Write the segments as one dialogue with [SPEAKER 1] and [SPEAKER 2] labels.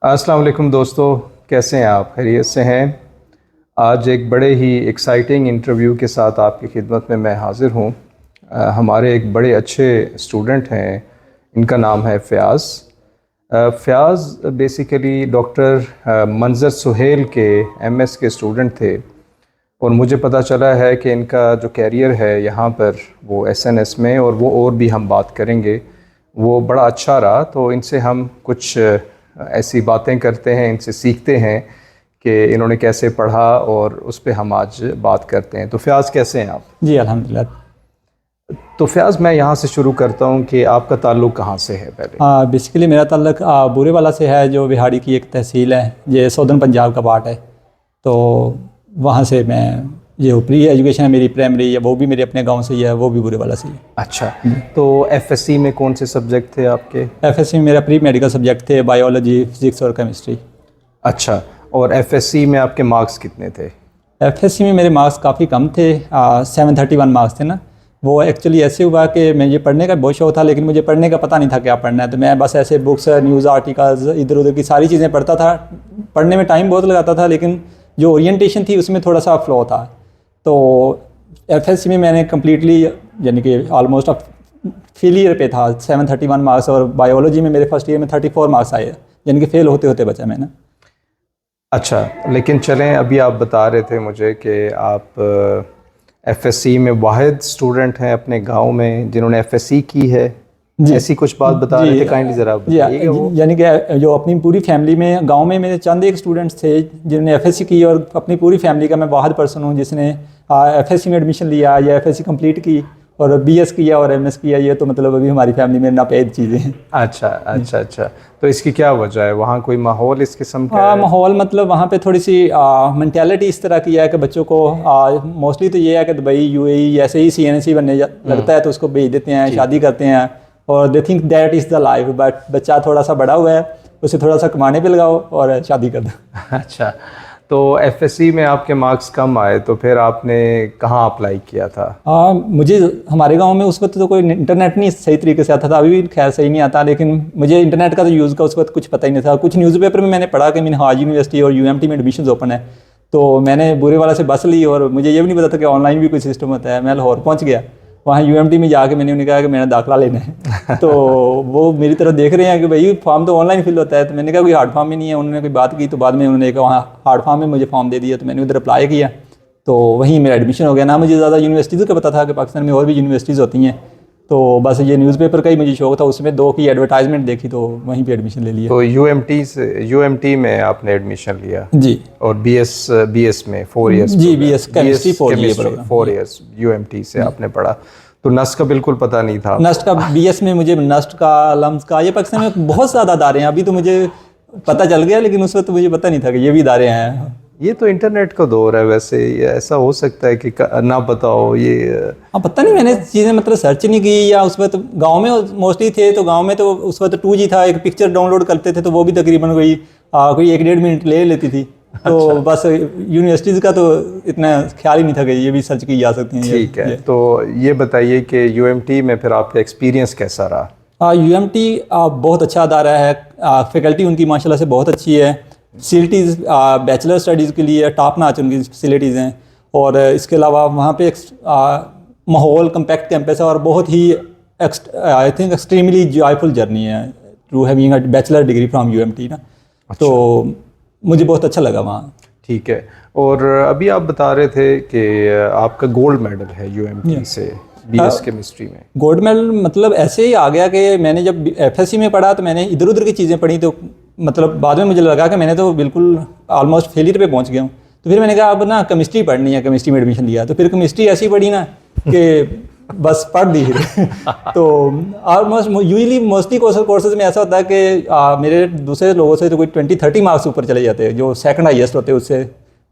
[SPEAKER 1] अस्सलाम वालेकुम दोस्तों, कैसे हैं आप? खैरियत से हैं? आज एक बड़े ही एक्साइटिंग इंटरव्यू के साथ आपकी खिदमत में मैं हाज़िर हूँ। हमारे एक बड़े अच्छे स्टूडेंट हैं, इनका नाम है फ़याज़। फ़याज़ बेसिकली डॉक्टर मंज़र सुहेल के एमएस के स्टूडेंट थे और मुझे पता चला है कि इनका जो कैरियर है यहाँ पर वो एसएनएस में, और वो और भी हम बात करेंगे, वो बड़ा अच्छा रहा। तो इनसे हम कुछ ऐसी बातें करते हैं, इनसे सीखते हैं कि इन्होंने कैसे पढ़ा, और उस पर हम आज बात करते हैं। तो फ़याज़, कैसे हैं आप?
[SPEAKER 2] जी अल्हम्दुलिल्लाह।
[SPEAKER 1] तो फ़याज़, मैं यहाँ से शुरू करता हूँ कि आपका ताल्लुक़ कहाँ से है पहले?
[SPEAKER 2] बेसिकली मेरा ताल्लुक बूरेवाला से है, जो बिहाड़ी की एक तहसील है, ये सौदर्न पंजाब का पार्ट है। तो वहाँ से मैं ये प्री एजुकेशन है मेरी, प्राइमरी, या वो भी मेरे अपने गांव से ही है, वो भी बूरेवाला से ही है।
[SPEAKER 1] अच्छा, तो एफएससी में कौन से सब्जेक्ट थे आपके?
[SPEAKER 2] एफएससी में मेरा प्री मेडिकल सब्जेक्ट थे बायोलॉजी, फिजिक्स और केमिस्ट्री।
[SPEAKER 1] अच्छा, और एफएससी में आपके मार्क्स कितने थे?
[SPEAKER 2] एफएससी में मेरे मार्क्स काफ़ी कम थे, 731 मार्क्स थे ना। वो एक्चुअली ऐसे हुआ कि मैं ये पढ़ने का बहुत शौक था, लेकिन मुझे पढ़ने का पता नहीं था क्या पढ़ना है। तो मैं बस ऐसे बुक्स, न्यूज़ आर्टिकल्स, इधर उधर की सारी चीज़ें पढ़ता था। पढ़ने में टाइम बहुत लगाता था, लेकिन जो ओरिएंटेशन थी उसमें थोड़ा सा फ्लो था। तो एफएससी में मैंने कम्प्लीटली, यानी कि ऑलमोस्ट फेलियर पे था, 731 मार्क्स। और बायोलॉजी में मेरे फर्स्ट ईयर में 34 मार्क्स आए, यानी कि फेल होते होते बचा मैंने।
[SPEAKER 1] अच्छा, लेकिन चलें, अभी आप बता रहे थे मुझे कि आप एफएससी में वाहिद स्टूडेंट हैं अपने गांव में जिन्होंने एफएससी की है। ऐसी कुछ बात बता रहे थे, काइंडली ज़रा बताइएगा वो।
[SPEAKER 2] यानी कि जो अपनी पूरी फैमिली में, गांव में मेरे चंद एक स्टूडेंट्स थे जिन्होंने एफएससी की, और अपनी पूरी फैमिली का मैं वाहिद पर्सन हूँ जिसने एफएससी में एडमिशन लिया या एफएससी कंप्लीट की और बीएस किया और एमएस किया। ये तो मतलब अभी हमारी फैमिली में नापेद चीज़ें हैं।
[SPEAKER 1] अच्छा अच्छा अच्छा, तो इसकी क्या वजह है? वहाँ कोई माहौल इस किस्म का है?
[SPEAKER 2] माहौल मतलब वहाँ पे थोड़ी सी मेंटालिटी इस तरह की है कि बच्चों को मोस्टली तो ये है कि दुबई, यूएई ऐसे ही सीएनसी बनने लगता है, तो उसको भेज देते हैं, शादी करते हैं, और they think that is the life. But बच्चा थोड़ा सा बड़ा हुआ है, उसे थोड़ा सा कमाने पे लगाओ और शादी कर दो।
[SPEAKER 1] अच्छा, तो एफएससी में आपके मार्क्स कम आए, तो फिर आपने कहाँ अप्लाई किया था?
[SPEAKER 2] मुझे हमारे गांव में उस वक्त तो कोई इंटरनेट नहीं सही तरीके से आता था, अभी भी खैर सही नहीं आता, लेकिन मुझे इंटरनेट का तो यूज़ का उस वक्त कुछ पता ही नहीं था। कुछ न्यूज़पेपर में मैंने पढ़ा कि मिनहाज यूनिवर्सिटी और यूएमटी में एडमिशन ओपन है, तो मैंने बूरेवाला से बस ली, और मुझे ये भी नहीं पता था कि ऑनलाइन भी कोई सिस्टम होता है। मैं लाहौर पहुँच गया, वहाँ यूएमटी में जाके मैंने उन्हें कहा कि मैंने दाखिला लेना है। तो वो मेरी तरफ देख रहे हैं कि भाई फॉर्म तो ऑनलाइन फिल होता है। तो मैंने कहा कोई हार्ड फॉर्म ही नहीं है। उन्होंने कोई बात की, तो बाद में उन्होंने कहा वहाँ हार्ड फॉर्म में मुझे फॉर्म दे दिया, तो मैंने उधर अप्लाई किया, तो वहीं मेरा एडमिशन हो गया। ना मुझे ज़्यादा यूनिवर्सिटीज़ का पता था कि पाकिस्तान में और भी यूनिवर्सिटीज़ होती हैं, तो बस ये न्यूज़पेपर का ही मुझे शौक था, उसमें 2 की एडवर्टाइजमेंट देखी, तो वहीं पे एडमिशन ले लिया।
[SPEAKER 1] तो यूएमटी में आपने एडमिशन लिया?
[SPEAKER 2] जी।
[SPEAKER 1] और बीएस में 4 इयर्स?
[SPEAKER 2] जी, बीएस केमिस्ट्री 4
[SPEAKER 1] इयर्स यूएमटी से आपने पढ़ा। तो नस्ट का बिल्कुल पता नहीं था?
[SPEAKER 2] नस्ट का बीएस में मुझे नस्ट का, लम्स का, ये पाकिस्तान में बहुत ज़्यादा अदारे हैं। अभी तो मुझे पता चल गया, लेकिन उस वक्त तो मुझे पता नहीं था कि ये भी इदारे हैं।
[SPEAKER 1] ये तो इंटरनेट का दौर है, वैसे ऐसा हो सकता है कि ना पता हो ये।
[SPEAKER 2] हाँ, पता नहीं, मैंने चीज़ें मतलब सर्च नहीं की, या उस वक्त गांव में मोस्टली थे, तो गांव में तो उस वक्त 2G था, एक पिक्चर डाउनलोड करते थे, तो वो भी तकरीबन कोई 1-1.5 मिनट ले लेती थी। तो
[SPEAKER 1] अच्छा।
[SPEAKER 2] बस यूनिवर्सिटीज़ का तो इतना ख्याल ही नहीं था कि ये भी सर्च की जा सकती हैं।
[SPEAKER 1] ठीक है, तो ये बताइए कि यूएमटी में फिर आपका एक्सपीरियंस कैसा रहा?
[SPEAKER 2] यूएमटी बहुत अच्छा अदारा है, फैकल्टी उनकी माशाल्लाह से बहुत अच्छी है। फैसिलिटीज़ बैचलर स्टडीज़ के लिए टॉप नाच उनकी फैसिलिटीज़ हैं, और इसके अलावा वहाँ पे माहौल कम्पैक्ट कैंपस है, और बहुत ही I think extremely joyful journey है to having a bachelor degree from UMT ना।
[SPEAKER 1] अच्छा।
[SPEAKER 2] तो मुझे बहुत अच्छा लगा वहाँ।
[SPEAKER 1] ठीक है, और अभी आप बता रहे थे कि आपका गोल्ड मेडल है यूएमटी से बीएस केमिस्ट्री में।
[SPEAKER 2] गोल्ड मेडल मतलब ऐसे ही आ गया कि मैंने जब एफएससी में पढ़ा तो मैंने इधर उधर की चीज़ें पढ़ी, तो मतलब बाद में मुझे लगा कि मैंने तो बिल्कुल ऑलमोस्ट फेलियर पे पहुंच गया हूँ। तो फिर मैंने कहा अब ना केमिस्ट्री पढ़नी है, केमिस्ट्री में एडमिशन लिया, तो फिर केमिस्ट्री ऐसी पढ़ी ना कि बस पढ़ दी फिर। तो ऑलमोस्ट यूजली मोस्टली कोर्सेज में ऐसा होता है कि मेरे दूसरे लोगों से तो कोई 20-30 मार्क्स ऊपर चले जाते हैं, जो सेकंड हाईएस्ट होते हैं उससे।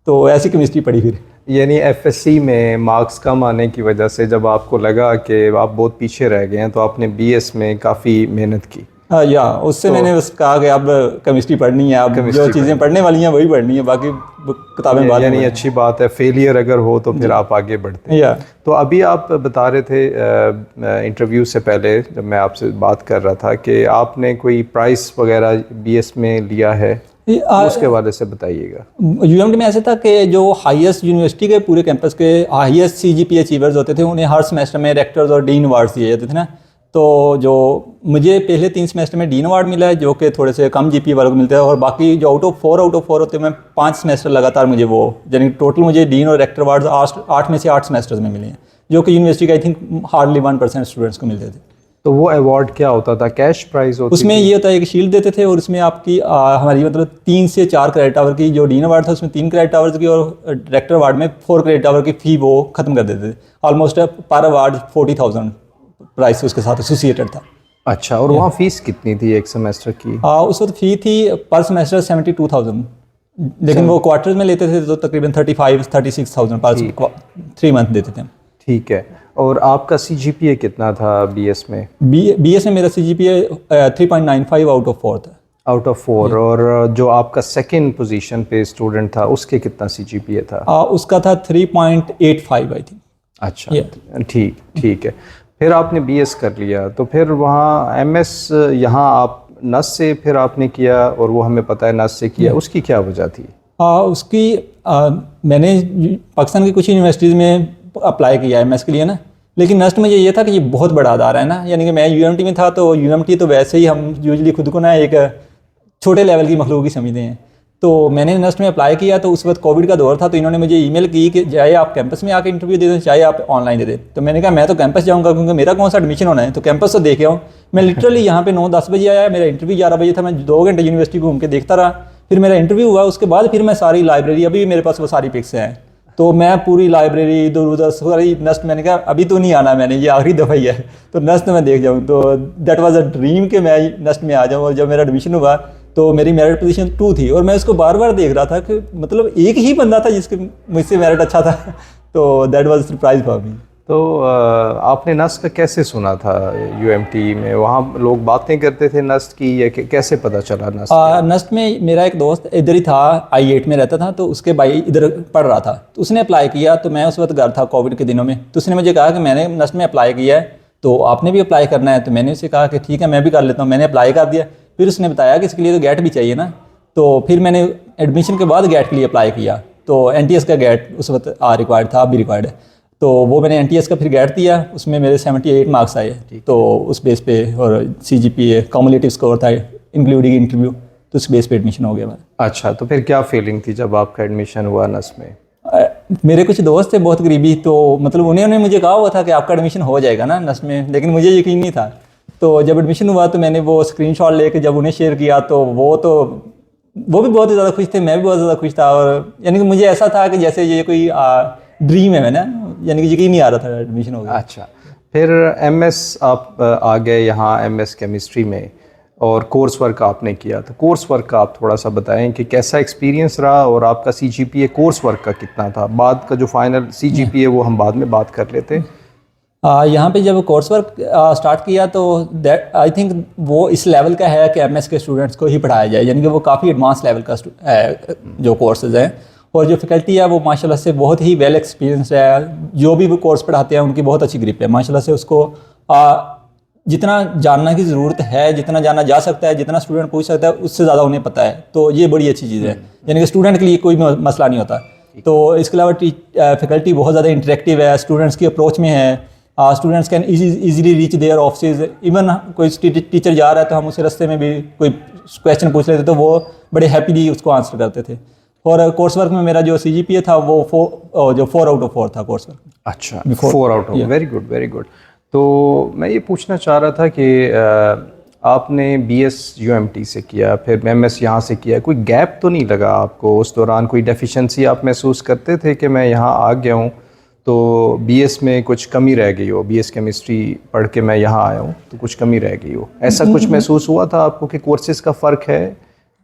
[SPEAKER 2] तो ऐसी केमिस्ट्री पढ़ी फिर।
[SPEAKER 1] यानी एफएससी में मार्क्स कम आने की वजह से जब आपको लगा कि आप बहुत पीछे रह गए हैं, तो आपने बीएस में काफ़ी मेहनत की?
[SPEAKER 2] या उससे मैंने बस कहा कि अब केमिस्ट्री पढ़नी है, अब जो चीज़ें पढ़ने वाली हैं वही पढ़नी है, बाकी किताबें बाद में।
[SPEAKER 1] यानी अच्छी बात है, फेलियर अगर हो तो फिर आप आगे बढ़ते हैं।
[SPEAKER 2] या
[SPEAKER 1] तो अभी आप बता रहे थे इंटरव्यू से पहले जब मैं आपसे बात कर रहा था कि आपने कोई प्राइस वगैरह बीएस में लिया है, उसके हवाले से बताइएगा।
[SPEAKER 2] यूएमटी में ऐसे था कि जो हाईएस्ट यूनिवर्सिटी के पूरे कैंपस के हाईएस्ट सीजीपीए अचीवर्स होते थे उन्हें हर सेमेस्टर में रेक्टर्स और डीन अवार्ड्स दिए जाते थे ना। तो जो मुझे पहले 3 सेमेस्टर में डीन अवार्ड मिला है जो कि थोड़े से कम जीपीए वालों को मिलते हैं, और बाकी जो आउट ऑफ 4 होते हैं मैं 5 सेमेस्टर लगातार मुझे वो, यानी टोटल मुझे डीन और रेक्टर अवार्ड्स 8 में से 8 सेमेस्टर्स में मिले हैं, जो कि यूनिवर्सिटी का आई थिंक हार्डली 1% स्टूडेंट्स को मिलते थे।
[SPEAKER 1] तो वो अवार्ड क्या होता था? कैश प्राइज होती
[SPEAKER 2] उसमें ये होता है कि शील्ड देते थे और उसमें आपकी हमारी मतलब 3 से 4 क्रेडिट आवर की, जो डीन अवार्ड था उसमें 3 क्रेडिट आवर्स की, और डायरेक्टर अवार्ड में 4 क्रेडिट आवर की फ़ी वो ख़त्म कर देते थे। ऑलमोस्ट पर अवार्ड 40,000 प्राइस उसके साथ एसोसिएटेड था।
[SPEAKER 1] अच्छा, और वहाँ फीस कितनी थी एक सेमेस्टर की?
[SPEAKER 2] उस वक्त फ़ी थी पर सेमेस्टर 72,000, लेकिन वो क्वार्टर्स में लेते थे तो तकरीबन 36,000 पर 3 मंथ देते थे।
[SPEAKER 1] ठीक है। और आपका सीजीपीए कितना था बीएस में?
[SPEAKER 2] बीएस में मेरा सीजीपीए 3.95 आउट ऑफ 4 था।
[SPEAKER 1] Out of 4। और जो आपका सेकंड पोजीशन पे स्टूडेंट था उसके कितना सीजीपीए था?
[SPEAKER 2] उसका था 3.85 आई थिंक।
[SPEAKER 1] अच्छा, ठीक है। फिर आपने बीएस कर लिया, तो फिर वहाँ एमएस यहाँ आप नस से फिर आपने किया, और वो हमें पता है नस से किया, उसकी क्या वजह थी?
[SPEAKER 2] उसकी मैंने पाकिस्तान की कुछ यूनिवर्सिटीज़ में अप्लाई किया एमएस के लिए ना, लेकिन नस्ट में ये था कि ये बहुत बड़ा अदारा है ना, यानी कि मैं यूएमटी में था, तो यूएमटी तो वैसे ही हम यूजली खुद को ना एक छोटे लेवल की मखलूक ही समझते हैं। तो मैंने नस्ट में अप्लाई किया, तो उस वक्त कोविड का दौर था, तो इन्होंने मुझे ईमेल की कि चाहे आप कैंपस में आके इंटरव्यू दे दें चाहे आप ऑनलाइन दे दें। तो मैंने कहा मैं तो कैंपस जाऊँगा, क्योंकि मेरा कौन सा एडमिशन होना है, तो कैंपस तो देखे आऊँ। मैं लिटरली यहाँ पे 9-10 बजे आया, मेरा इंटरव्यू 11 बजे था, मैं 2 घंटे यूनिवर्सिटी घूम के देखता रहा, फिर मेरा इंटरव्यू हुआ, उसके बाद फिर मैं सारी लाइब्रेरी, अभी मेरे पास वो सारी पिक्स हैं, तो मैं पूरी लाइब्रेरी इधर उधर सारी नस्ट, मैंने कहा अभी तो नहीं आना, मैंने ये आखिरी दफ़ा ही है, तो नस्ट में देख जाऊँ। तो दैट वाज अ ड्रीम कि मैं नस्ट में आ जाऊँ। और जब मेरा एडमिशन हुआ तो मेरी मेरिट पोजीशन 2 थी, और मैं उसको बार बार देख रहा था कि मतलब एक ही बंदा था जिसके मुझसे मेरिट अच्छा था। तो that was surprise for me.
[SPEAKER 1] तो आपने नस्ट का कैसे सुना था यूएमटी में? वहाँ लोग बातें करते थे नस्ट की, या कैसे पता चला नस्ट?
[SPEAKER 2] नस्ट में मेरा एक दोस्त इधर ही था, I8 में रहता था, तो उसके भाई इधर पढ़ रहा था, तो उसने अप्लाई किया, तो मैं उस वक्त घर था कोविड के दिनों में, तो उसने मुझे कहा कि मैंने नस्ट में अप्लाई किया है, तो आपने भी अप्लाई करना है? तो मैंने उसे कहा कि ठीक है मैं भी कर लेता हूँ, मैंने अप्लाई कर दिया। फिर उसने बताया कि इसके लिए तो गेट भी चाहिए ना, तो फिर मैंने एडमिशन के बाद गेट के लिए अप्लाई किया, तो एनटीएस का गेट उस वक्त रिक्वायर्ड था, अब भी रिक्वायर्ड है, तो वो मैंने एनटीएस का फिर गेट दिया, उसमें मेरे 78 मार्क्स आए, तो उस बेस पे, और सीजीपीए कम्युलेटिव स्कोर था इंक्लूडिंग इंटरव्यू, तो उस बेस पे एडमिशन हो गया मेरा।
[SPEAKER 1] अच्छा, तो फिर क्या फीलिंग थी जब आपका एडमिशन हुआ नस में?
[SPEAKER 2] मेरे कुछ दोस्त थे बहुत करीबी, तो मतलब उन्होंने मुझे कहा हुआ था कि आपका एडमिशन हो जाएगा ना नस में, लेकिन मुझे यकीन नहीं था। तो जब एडमिशन हुआ तो मैंने वो स्क्रीनशॉट लेके जब उन्हें शेयर किया, तो वो भी बहुत ही ज़्यादा खुश थे, मैं भी बहुत ज़्यादा खुश था, और यानी कि मुझे ऐसा था कि जैसे ये कोई ड्रीम है ना, यानी कि यकीन नहीं आ रहा था एडमिशन हो गया।
[SPEAKER 1] अच्छा, फिर एमएस आप आ गए यहाँ एमएस केमिस्ट्री में, और कोर्स वर्क आपने किया, तो कोर्स वर्क का आप थोड़ा सा बताएं कि कैसा एक्सपीरियंस रहा, और आपका सीजीपीए कोर्स वर्क का कितना था? बाद का जो फाइनल सीजीपीए वो हम बाद में बात कर लेते हैं।
[SPEAKER 2] यहाँ पे जब कोर्स वर्क स्टार्ट किया तो दैट आई थिंक वो इस लेवल का है कि एमएस के स्टूडेंट्स को ही पढ़ाया जाए, यानी कि वो काफ़ी एडवांस लेवल का है जो कोर्सेज हैं, और जो फैकल्टी है वो माशाल्लाह से बहुत ही वेल एक्सपीरियंस है, जो भी वो कोर्स पढ़ाते हैं उनकी बहुत अच्छी ग्रिप है माशाल्लाह से। उसको जितना जानना की ज़रूरत है, जितना जाना जा सकता है, जितना स्टूडेंट पूछ सकता है, उससे ज़्यादा उन्हें पता है, तो ये बड़ी अच्छी चीज़ है, यानी कि स्टूडेंट के लिए कोई मसला नहीं होता। तो इसके अलावा फैकल्टी बहुत ज़्यादा इंटरेक्टिव है, स्टूडेंट्स की अप्रोच में है, students can easily reach their office, even कोई टीचर जा रहा है तो हम उसे रास्ते में भी कोई क्वेश्चन पूछ लेते तो वो बड़े हैप्पीली उसको आंसर करते थे। और कोर्स वर्क में मेरा जो सीजीपीए था वो 4 आउट ऑफ 4 था कोर्स वर्क।
[SPEAKER 1] अच्छा, 4 out of, very good very good. तो मैं ये पूछना चाह रहा था कि आपने बीएस यूएमटी से किया, फिर एमएस यहाँ से किया, कोई गैप तो नहीं लगा आपको उस दौरान? कोई डेफिशिएंसी आप महसूस करते थे कि मैं यहाँ आ गया हूँ तो बीएस में कुछ कमी रह गई हो, बीएस केमिस्ट्री पढ़ के मैं यहाँ आया हूँ तो कुछ कमी रह गई हो, ऐसा कुछ महसूस हुआ था आपको कि कोर्सेज का फ़र्क है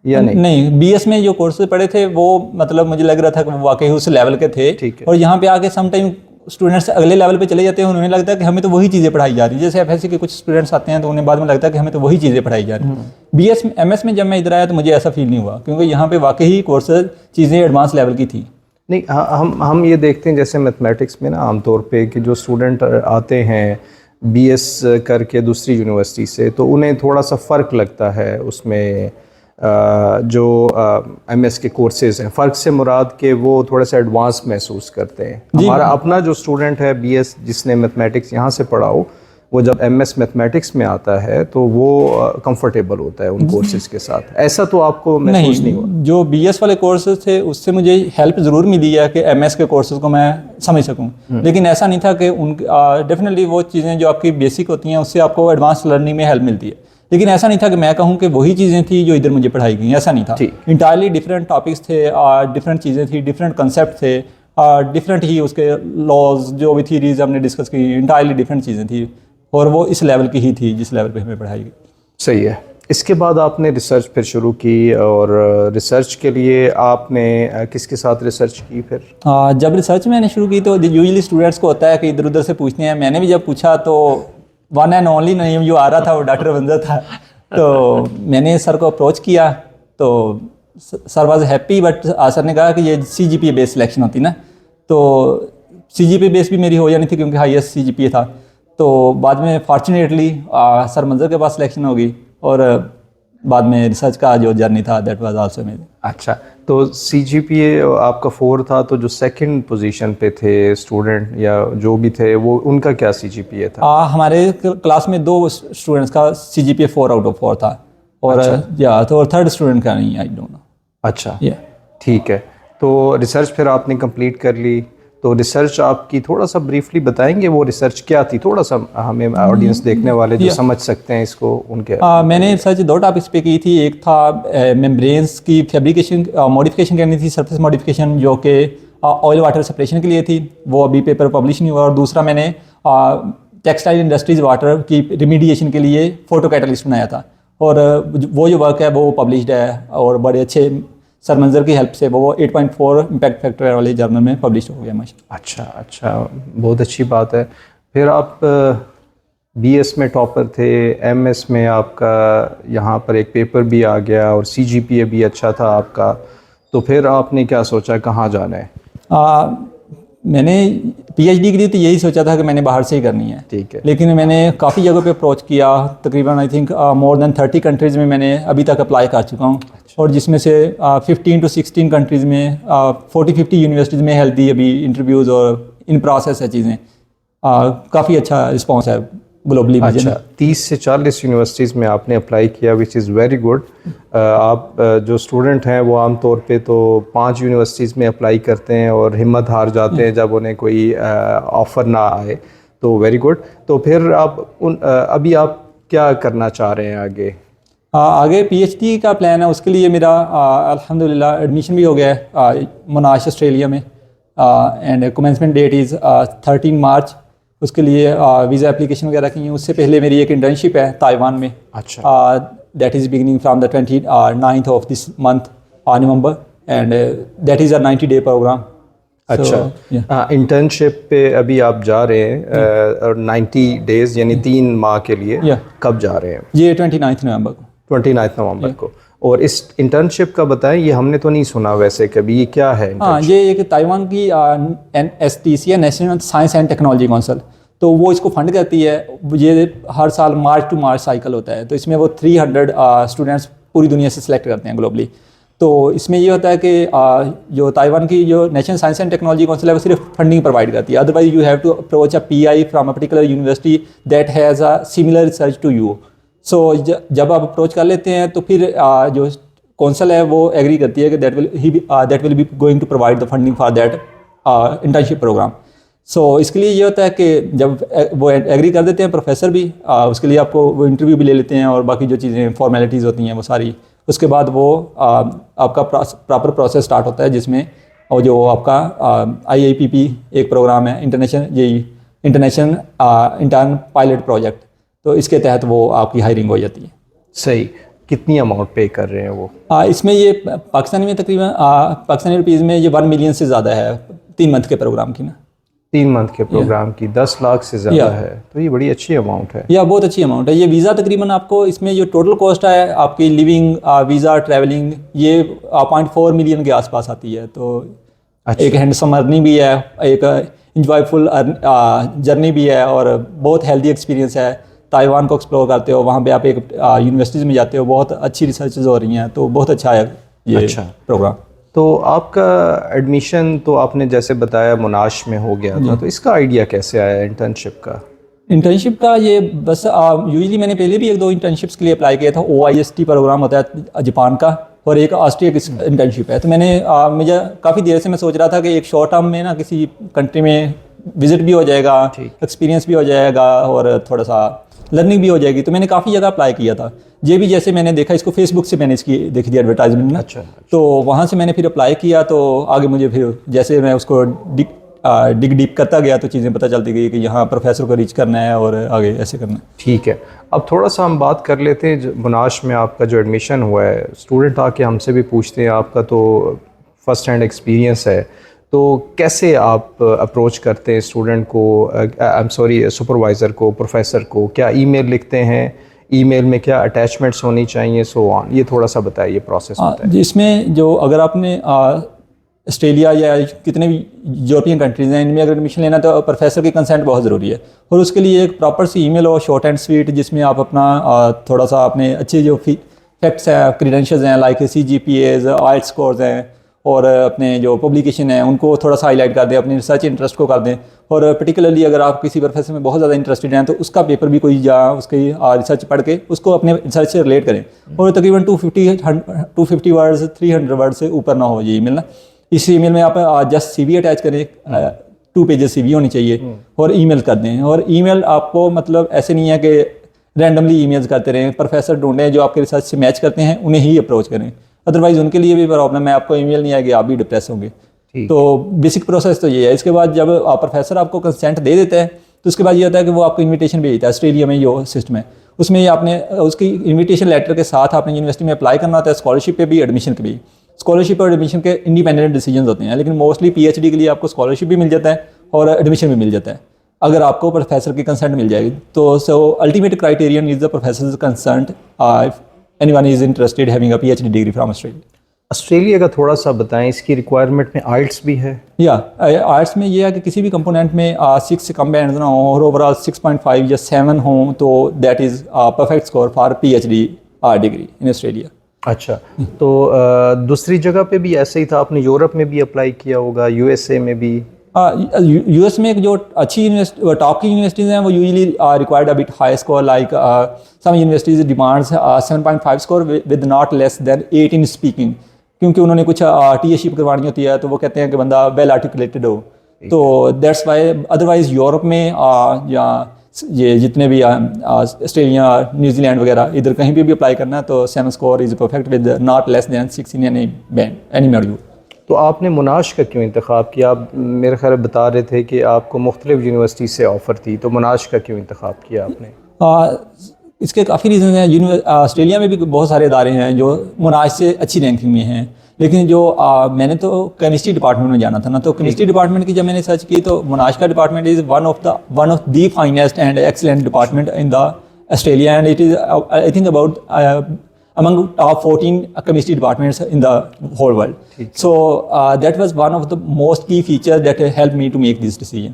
[SPEAKER 1] या नहीं?
[SPEAKER 2] नहीं, बीएस में जो कोर्सेज पढ़े थे वो मतलब मुझे लग रहा था कि वो वाकई उस लेवल के थे, और यहाँ पे आके समटाइम स्टूडेंट्स अगले लेवल पे चले जाते हैं, उन्हें लगता है कि हमें तो वही चीज़ें पढ़ाई जा रही है। जैसे एफएससी के कुछ स्टूडेंट्स आते हैं तो उन्हें बाद में लगता है कि हमें तो वही चीज़ें पढ़ाई जा रही हैं। बीएस एमएस में जब मैं इधर आया तो मुझे ऐसा फील नहीं हुआ, क्योंकि यहाँ पे वाकई कोर्सेज चीज़ें एडवांस लेवल की थी।
[SPEAKER 1] नहीं, हम ये देखते हैं जैसे मैथमेटिक्स में ना आमतौर पे कि जो स्टूडेंट आते हैं बीएस करके दूसरी यूनिवर्सिटी से, तो उन्हें थोड़ा सा फ़र्क लगता है उसमें जो एमएस के कोर्सेज़ हैं। फ़र्क से मुराद के वो थोड़ा सा एडवांस महसूस करते हैं। हमारा अपना जो स्टूडेंट है बीएस जिसने मैथमेटिक्स यहाँ से पढ़ा हो, वो जब एमएस मैथमेटिक्स में आता है तो वो कंफर्टेबल होता है उन कोर्सेज़ के साथ। ऐसा तो आपको महसूस नहीं हुआ?
[SPEAKER 2] जो बीएस वाले कोर्सेज थे उससे मुझे हेल्प ज़रूर मिली है कि एमएस के कोर्सेज को मैं समझ सकूं, लेकिन ऐसा नहीं था कि उन डेफिनेटली वो चीज़ें जो आपकी बेसिक होती हैं उससे आपको एडवांस लर्निंग में हेल्प मिलती है, लेकिन ऐसा नहीं था कि मैं कहूँ कि वही चीज़ें थी जो इधर मुझे पढ़ाई गई, ऐसा नहीं था। इंटायरली डिफरेंट टॉपिक्स थे, डिफरेंट चीज़ें थी, डिफरेंट कंसेप्ट थे, डिफरेंट ही उसके लॉज जो भी थीरीज हमने डिस्कस की, इंटायरली डिफरेंट चीज़ें थी, और वो इस लेवल की ही थी जिस लेवल पे हमें पढ़ाई गई।
[SPEAKER 1] सही है। इसके बाद आपने रिसर्च फिर शुरू की, और रिसर्च के लिए आपने किसके साथ रिसर्च की फिर?
[SPEAKER 2] जब रिसर्च मैंने शुरू की तो यूजुअली स्टूडेंट्स को होता है कि इधर उधर से पूछते हैं। मैंने भी जब पूछा तो वन एंड ओनली नेम जो आ रहा था वो डॉक्टर बंजा था। तो मैंने सर को अप्रोच किया तो sir was happy, but sir ने कहा कि ये CGPA बेस्ड सिलेक्शन होती ना, तो CGPA बेस भी मेरी हो जानी थी क्योंकि हाईएस्ट CGPA था। तो बाद में फॉर्चुनेटली सर मंजर के पास सिलेक्शन हो गई, और बाद में रिसर्च का जो जर्नी था दैट वाज आल्सो मेरी।
[SPEAKER 1] अच्छा, तो CGPA आपका 4 था, तो जो सेकंड पोजीशन पे थे स्टूडेंट या जो भी थे वो उनका क्या CGPA था?
[SPEAKER 2] हमारे क्लास में 2 स्टूडेंट्स का CGPA 4 आउट ऑफ 4 था, और तो थर्ड स्टूडेंट का नहीं, आई डोंट नो।
[SPEAKER 1] अच्छा, ठीक है। तो रिसर्च फिर आपने कंप्लीट कर ली, तो रिसर्च आपकी थोड़ा सा ब्रीफली बताएंगे वो रिसर्च क्या थी? थोड़ा सा हमें ऑडियंस देखने वाले जो समझ सकते हैं इसको उनके।
[SPEAKER 2] मैंने रिसर्च 2 टॉपिक्स पे की थी। एक था मेम्ब्रेन्स की फैब्रिकेशन मॉडिफिकेशन करनी थी, सरफेस मॉडिफिकेशन, जो कि ऑयल वाटर सेपरेशन के लिए थी, वो अभी पेपर पब्लिश नहीं हुआ। और दूसरा मैंने टेक्सटाइल इंडस्ट्रीज वाटर की रिमीडिएशन के लिए फोटो कैटलिस्ट बनाया था, और वो जो वर्क है वो पब्लिश्ड है, और बड़े अच्छे सर मंजर की हेल्प से वो 8.4 इम्पैक्ट फैक्टर वाले जर्नल में पब्लिश हो गया माशाल्लाह।
[SPEAKER 1] अच्छा, बहुत अच्छी बात है। फिर आप BS में टॉपर थे, MS में आपका यहाँ पर एक पेपर भी आ गया, और CGPA भी अच्छा था आपका, तो फिर आपने क्या सोचा कहाँ जाना है?
[SPEAKER 2] मैंने PhD के लिए तो यही सोचा था कि मैंने बाहर से ही करनी है,
[SPEAKER 1] ठीक है।
[SPEAKER 2] लेकिन मैंने काफ़ी जगह पे अप्रोच किया, तकरीबन I think more than 30 countries में मैंने अभी तक अप्लाई कर चुका हूँ। और जिसमें से 15 to 16 कंट्रीज़ में 40-50 यूनिवर्सिटीज़ में हेल्थ दी अभी इंटरव्यूज़, और इन प्रोसेस है चीज़ें। काफ़ी अच्छा रिस्पॉन्स है ग्लोबली।
[SPEAKER 1] अच्छा, 30 से 40 यूनिवर्सिटीज़ में आपने अप्लाई किया, विच इज़ वेरी गुड। आप जो स्टूडेंट हैं वो आम तौर पे तो 5 यूनिवर्सिटीज़ में अप्लाई करते हैं और हिम्मत हार जाते हैं जब उन्हें कोई ऑफ़र ना आए, तो वेरी गुड। तो फिर आप अभी आप क्या करना चाह रहे हैं आगे?
[SPEAKER 2] आगे PhD का प्लान है, उसके लिए मेरा अल्हम्दुलिल्लाह एडमिशन भी हो गया है मोनाश ऑस्ट्रेलिया में, एंड कमेंसमेंट डेट इज़ 13 मार्च। उसके लिए वीज़ा एप्लीकेशन वगैरह की है। उससे पहले मेरी एक इंटर्नशिप है ताइवान में।
[SPEAKER 1] अच्छा,
[SPEAKER 2] that is beginning from the 29th of this month November, and that is a 90-day programme.
[SPEAKER 1] अच्छा, इंटर्नशिप पे अभी आप जा रहे हैं और 90 डेज़ यानी 3 माह के लिए, कब जा रहे हैं?
[SPEAKER 2] ये 29 नवंबर को।
[SPEAKER 1] 29 नवंबर को। और इस इंटर्नशिप का बताएं, ये हमने तो नहीं सुना वैसे कभी, ये क्या है?
[SPEAKER 2] हाँ, ये एक ताइवान की NSTC है, national Science and Technology council, तो वो इसको फंड करती है। ये हर साल मार्च टू मार्च साइकिल होता है, तो इसमें वो 300 स्टूडेंट्स पूरी दुनिया से सिलेक्ट करते हैं ग्लोबली। तो इसमें ये होता है कि जो ताइवान की जो National Science and Technology Council है वो सिर्फ फंडिंग प्रोवाइड करती है। Otherwise you have to approach a PI from a particular university that has a similar research to you. So जब आप अप्रोच कर लेते हैं तो फिर जो कौंसल है वो एग्री करती है कि that will be going to provide the funding for that internship programme. So इसके लिए ये होता है कि जब वो एग्री कर देते हैं प्रोफेसर भी, उसके लिए आपको वो इंटरव्यू भी ले लेते हैं और बाकी जो चीज़ें फॉर्मेलिटीज़ होती हैं वो सारी, उसके बाद वो आपका प्रॉपर प्रोसेस स्टार्ट होता है, जिसमें और जो आपका IIPP एक प्रोग्राम है, इंटरनेशनल इंटर्न पायलट प्रोजेक्ट, तो इसके तहत वो आपकी हायरिंग हो जाती है।
[SPEAKER 1] सही, कितनी अमाउंट पे कर रहे हैं वो?
[SPEAKER 2] इसमें ये पाकिस्तानी में तकरीबन पाकिस्तानी रुपीज़ में ये 1 मिलियन से ज़्यादा है 3 मंथ के प्रोग्राम की ना।
[SPEAKER 1] 3 मंथ के प्रोग्राम की 10 लाख से ज़्यादा है, तो ये बड़ी अच्छी अमाउंट है।
[SPEAKER 2] या बहुत अच्छी अमाउंट है। ये वीज़ा तकरीबन आपको इसमें जो टोटल कॉस्ट है आपकी लिविंग, वीज़ा, ट्रैवलिंग, ये 0.4 मिलियन के आसपास आती है। तो एक हैंडसम अर्निंग भी है, एक इंजॉयफुल जर्नी भी है और बहुत हेल्दी एक्सपीरियंस है। ताइवान को एक्सप्लोर करते हो, वहाँ पे आप एक यूनिवर्सिटीज़ में जाते हो, बहुत अच्छी रिसर्चेज हो रही हैं, तो बहुत अच्छा है ये प्रोग्राम।
[SPEAKER 1] तो आपका एडमिशन तो आपने जैसे बताया मोनाश में हो गया था, तो इसका आइडिया कैसे आया इंटर्नशिप का?
[SPEAKER 2] इंटर्नशिप का ये बस यूजली मैंने पहले भी 1-2 इंटर्नशिप्स के लिए अप्लाई किया था। OIST प्रोग्राम होता है जापान का, और एक ऑस्ट्रिया की इंटर्नशिप है। तो मैंने मुझे काफ़ी देर से मैं सोच रहा था कि एक शॉर्ट टर्म में ना किसी कंट्री में विजिट भी हो जाएगा, एक्सपीरियंस भी हो जाएगा और थोड़ा सा लर्निंग भी हो जाएगी। तो मैंने काफ़ी जगह अप्लाई किया था। ये भी जैसे मैंने देखा, इसको फेसबुक से मैंने इसकी देखी थी एडवर्टाइजमेंट ना, तो वहाँ से मैंने फिर अप्लाई किया। तो आगे मुझे फिर जैसे मैं उसको डिग डीप करता गया तो चीज़ें पता चलती गई कि यहाँ प्रोफेसर को रीच करना है और आगे ऐसे करना है।
[SPEAKER 1] ठीक है, अब थोड़ा सा हम बात कर लेते हैं मोनाश में आपका जो एडमिशन हुआ है। स्टूडेंट आके हमसे भी पूछते हैं, आपका तो फर्स्ट हैंड एक्सपीरियंस है, तो कैसे आप अप्रोच करते हैं स्टूडेंट को, सुपरवाइज़र को, प्रोफेसर को? क्या ईमेल लिखते हैं? ईमेल में क्या अटैचमेंट्स होनी चाहिए, सो ऑन? ये थोड़ा सा बताइए प्रोसेस होता है।
[SPEAKER 2] इसमें जो अगर आपने ऑस्ट्रेलिया या कितने भी यूरोपियन कंट्रीज़ हैं, इनमें अगर एडमिशन लेना तो प्रोफेसर की कंसेंट बहुत ज़रूरी है। और उसके लिए एक प्रॉपर सी ईमेल हो, शॉर्ट एंड स्वीट, जिसमें आप अपना थोड़ा सा अपने अच्छे जो फैक्ट्स हैं, क्रीडेंशियल्स हैं, लाइक CGPAs, IELTS स्कोर्स हैं, और अपने जो पब्लिकेशन है उनको थोड़ा सा हाईलाइट कर दें, अपनी रिसर्च इंटरेस्ट को कर दें। और पर्टिकुलरली अगर आप किसी प्रोफेसर में बहुत ज़्यादा इंटरेस्टेड हैं तो उसका पेपर भी कोई या उसकी रिसर्च पढ़ के उसको अपने रिसर्च से रिलेट करें। और तकरीबन 250 वर्ड्स, 300 वर्ड से ऊपर ना हो ये ईमेल ना। इस ईमेल में आप जस्ट CV अटैच करें, 2 पेजेस CV होनी चाहिए, और ईमेल कर दें। और ईमेल आपको मतलब ऐसे नहीं है कि रैंडमली ईमेल्स करते रहें, प्रोफेसर ढूंढें जो आपके रिसर्च से मैच करते हैं, उन्हें ही अप्रोच करें। अदरवाइज़ उनके लिए भी प्रॉब्लम है, आपको ईमेल नहीं आएगी, आप भी डिप्रेस होंगे। तो बेसिक प्रोसेस तो ये है। इसके बाद जब प्रोफेसर आपको कंसेंट दे देते हैं तो उसके बाद ये होता है कि वो आपको इन्विटेशन भेजता है। ऑस्ट्रेलिया में जो सिस्टम है उसमें आपने उसकी इन्विटेशन लेटर के साथ आपने यूनिवर्सिटी में अप्लाई करना होता है, स्कॉलरशिप पे भी, एडमिशन के भी। स्कॉलरशिप और एडमिशन के इंडिपेंडेंट डिसीजन होते हैं, लेकिन मोस्टली PhD के लिए आपको स्कॉलरशिप भी मिल जाता है और एडमिशन भी मिल जाता है अगर आपको प्रोफेसर की कंसेंट मिल जाएगी। तो ultimate criterion is the professor consent if anyone is interested having a PhD degree from Australia.
[SPEAKER 1] Australia का थोड़ा सा बताएं, इसकी रिक्वायरमेंट में IELTS भी है?
[SPEAKER 2] या आर्ट्स में ये है कि किसी भी कंपोनेंट में 6 से कम बैंड ना हो और ओवरऑल 6.5 या 7 हो, तो that is perfect score for PhD degree in Australia.
[SPEAKER 1] अच्छा, तो दूसरी जगह पे भी ऐसे ही था? आपने यूरोप में भी अप्लाई किया होगा, USA में भी?
[SPEAKER 2] US में जो अच्छी टॉप की यूनिवर्सिटीज़ हैं वो usually required a bit high score, like some universities demands 7.5 score with not less than 8 in speaking, क्योंकि उन्होंने कुछ TAship करवानी होती है, तो वो कहते हैं कि बंदा वेल आर्टिकुलेटेड हो। तो दैट्स वाई अदरवाइज यूरोप में या ये जितने भी ऑस्ट्रेलिया, न्यूजीलैंड वगैरह, इधर कहीं भी अप्लाई करना है तो 7 score is perfect with not less than 6 in any band, any module.
[SPEAKER 1] तो आपने मोनाश का क्यों इंतखाब किया? आप मेरे ख्याल बता रहे थे कि आपको मुख्तलिफ यूनिवर्सिटी से ऑफ़र थी, तो मोनाश का क्यों इंतखाब किया आपने?
[SPEAKER 2] इसके काफ़ी रीज़न हैं। ऑस्ट्रेलिया में भी बहुत सारे इदारे हैं जो मोनाश से अच्छी रैंकिंग में हैं, लेकिन जो मैंने तो केमिस्ट्री डिपार्टमेंट में जाना था ना, तो केमिस्ट्री डिपार्टमेंट की जब मैंने सर्च की तो मोनाश का department is one of the finest and excellent department in the Australia, and it is I think about among top 14 chemistry departments in the whole world. So that was one of the most key features that helped me to make this decision.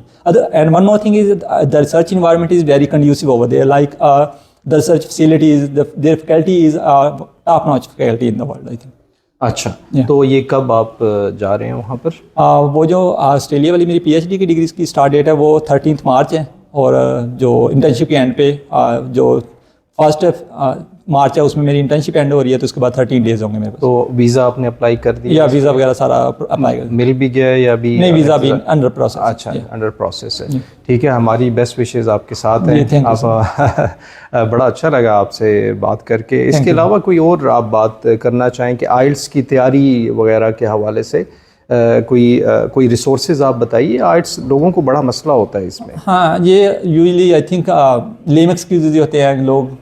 [SPEAKER 2] And one more thing is the research environment is very conducive over there. Like the research facilities, their faculty is top-notch faculty in the world, I think.
[SPEAKER 1] अच्छा, तो ये कब आप जा रहे हैं वहाँ पर?
[SPEAKER 2] वो जो ऑस्ट्रेलिया वाली मेरी PhD की डिग्री की स्टार्ट डेट है वो 13 मार्च है, और जो इंटर्नशिप के एंड पे जो 1 मार्च है उसमें मेरी इंटर्नशिप एंड हो रही है, तो उसके बाद 13 डेज होंगे मेरे पास।
[SPEAKER 1] तो वीज़ा आपने अप्लाई कर दिया?
[SPEAKER 2] या वीज़ा वगैरह सारा अप्लाई कर
[SPEAKER 1] मिल भी गया या अभी?
[SPEAKER 2] नहीं, वीज़ा भी अंडर प्रोसेस।
[SPEAKER 1] अच्छा, अंडर प्रोसेस है। ठीक है, हमारी बेस्ट विशेज़ आपके साथ हैं। आप बड़ा अच्छा लगा आपसे बात करके। इसके अलावा कोई और आप बात करना चाहें कि IELTS की तैयारी वगैरह के हवाले से कोई रिसोर्सेज आप बताइए? IELTS लोगों को बड़ा मसला होता है इसमें।
[SPEAKER 2] हाँ, ये usually I think lame excuses होते हैं, लोग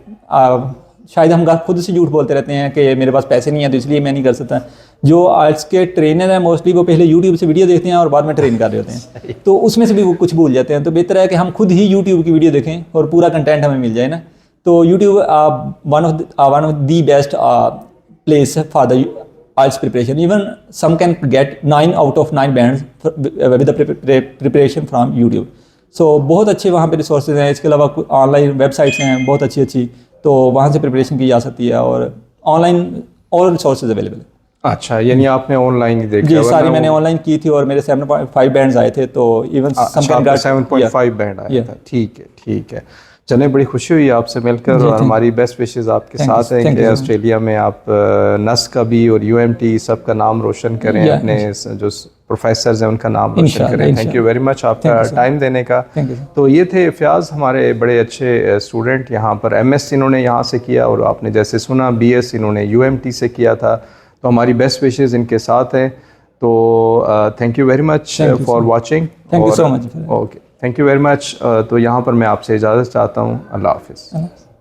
[SPEAKER 2] शायद हम खुद से झूठ बोलते रहते हैं कि मेरे पास पैसे नहीं है तो इसलिए मैं नहीं कर सकता। जो आज के ट्रेनर हैं मोस्टली वो पहले यूट्यूब से वीडियो देखते हैं और बाद में ट्रेन कर रहे होते हैं, तो उसमें से भी वो कुछ भूल जाते हैं। तो बेहतर है कि हम खुद ही यूट्यूब की वीडियो देखें और पूरा कंटेंट हमें मिल जाए ना। तो YouTube one of the best place for the IELTS preparation. Even some can get 9 out of 9 bands with the preparation from YouTube. So बहुत अच्छे वहाँ पे रिसोर्सेज हैं। इसके अलावा ऑनलाइन वेबसाइट्स हैं बहुत अच्छी अच्छी, तो वहाँ से प्रिपरेशन की जा सकती है और ऑनलाइन और रिसोर्सेज अवेलेबल है।
[SPEAKER 1] अच्छा, यानी आपने ऑनलाइन ही देखा?
[SPEAKER 2] जी सारी मैंने ऑनलाइन की थी और मेरे 7.5 बैंड्स आए थे, तो इवन
[SPEAKER 1] 7.5 बैंड आया था। ठीक है, ठीक है। चलें, बड़ी खुशी हुई आपसे मिलकर और हमारी बेस्ट विशेज़ आपके साथ हैं कि ऑस्ट्रेलिया में आप नस का भी और UMT सब का नाम रोशन करें, अपने जो प्रोफेसर्स हैं उनका नाम रोशन करें। थैंक यू वेरी मच आपका टाइम देने का। तो ये थे फ़याज़, हमारे बड़े अच्छे स्टूडेंट, यहाँ पर MS इन्होंने यहाँ से किया और आपने जैसे सुना BS इन्होंने UMT से किया था। तो हमारी बेस्ट विशेज़ इनके साथ हैं। तो thank you very much for watching.
[SPEAKER 2] Thank you so much.
[SPEAKER 1] Okay, thank you very much. तो यहाँ पर मैं आपसे इजाज़त चाहता हूँ। अल्लाह हाफ़िज़।